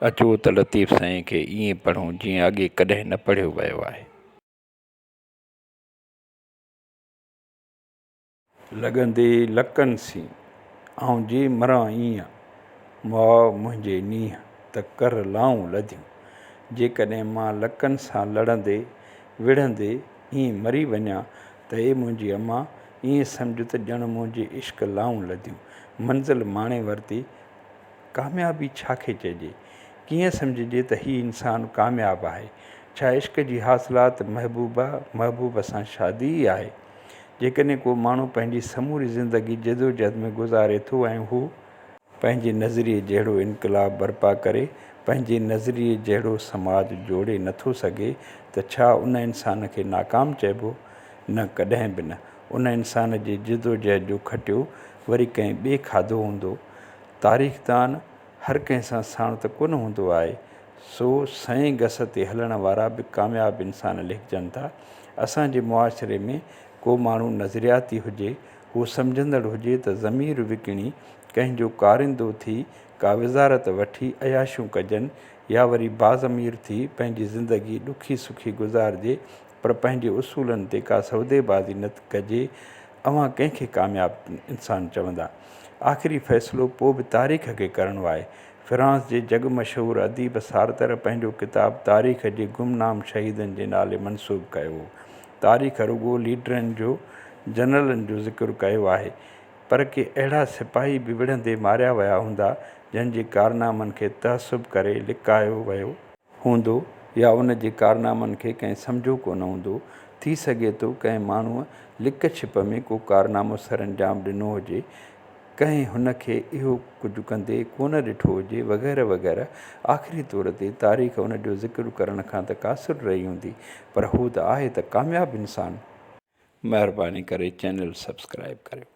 अचो त लतीफ़ साईं खे ईअं पढ़ूं जीअं अॻे कॾहिं न पढ़ियो वियो आहे। लॻंदे लकनि सी आऊं जे मरां ईअं माउ मुंहिंजे नींहं त कर लाऊं लधियूं। जेकॾहिं मां लकनि सां लड़ंदे विढ़ंदे ईअं मरी वञा त हे मुंहिंजी अम्मा ईअं सम्झ त ॼण मुंहिंजे इश्क लाऊं लधियूं। मंज़िल माणे वरिती कामयाबी छा खे चइजे, कीअं सम्झिजे त हीउ इंसानु कामयाबु आहे। छा इश्क जी हासिलात महबूब सां शादी ई आहे। जेकॾहिं को माण्हू पंहिंजी समूरी ज़िंदगी जदोजहद में गुज़ारे थो ऐं हू पंहिंजे नज़रिए जहिड़ो इनक़लाब बर्पा करे पंहिंजे नज़रिए जहिड़ो समाज जोड़े नथो सघे त छा उन इंसान खे नाकाम चइबो? न, कॾहिं बि न। उन इंसान जे जदोजहद जो खटियो वरी कंहिं ॿिए खाधो हूंदो। तारीख़दान हर कंहिं सां साण त कोन हूंदो आहे, सो सएं गस ते हलण वारा बि कामयाबु इंसान लिखजनि था। असांजे मुआशिरे में को माण्हू नज़रियाती हुजे, हू सम्झंदड़ हुजे त ज़मीर विकिणी कंहिंजो कारिंदो थी का विज़ारत वठी अयाशियूं कजनि, या वरी बाज़मीर थी पंहिंजी ज़िंदगी ॾुखी सुखी गुज़ारिजे पर पंहिंजे उसूलनि ते का सौदेबाज़ी न कजे। अव्हां कंहिंखे कामयाबु इंसानु चवंदा? आख़िरी फ़ैसिलो पोइ बि तारीख़ खे करिणो आहे। फ्रांस जे जग मशहूरु अदीब सारतर पंहिंजो किताबु तारीख़ जे गुमनाम शहीदनि जे नाले मनसूब कयो हो। तारीख़ रुॻो लीडरनि जो, जनरलनि जो ज़िक्र कयो आहे, पर के अहिड़ा सिपाही बि विढ़ंदे मारिया विया हूंदा जंहिंजे कारनामनि खे तहसुब करे लिकायो वियो हूंदो या उन जे कारनामनि खे कंहिं सम्झो कोन हूंदो। थी सघे थो कंहिं माण्हूअ लिक छिप में को कारनामो सरअंजाम ॾिनो हुजे, कंहिं हुन खे इहो कुझु कंदे कोन ॾिठो हुजे, वग़ैरह वग़ैरह। आख़िरी तौर ते तारीख़ उन जो ज़िक्र करण खां त क़ासिर रही हूंदी, पर हू त आहे त कामयाबु इंसानु। महिरबानी करे चैनल सब्सक्राइब करियो।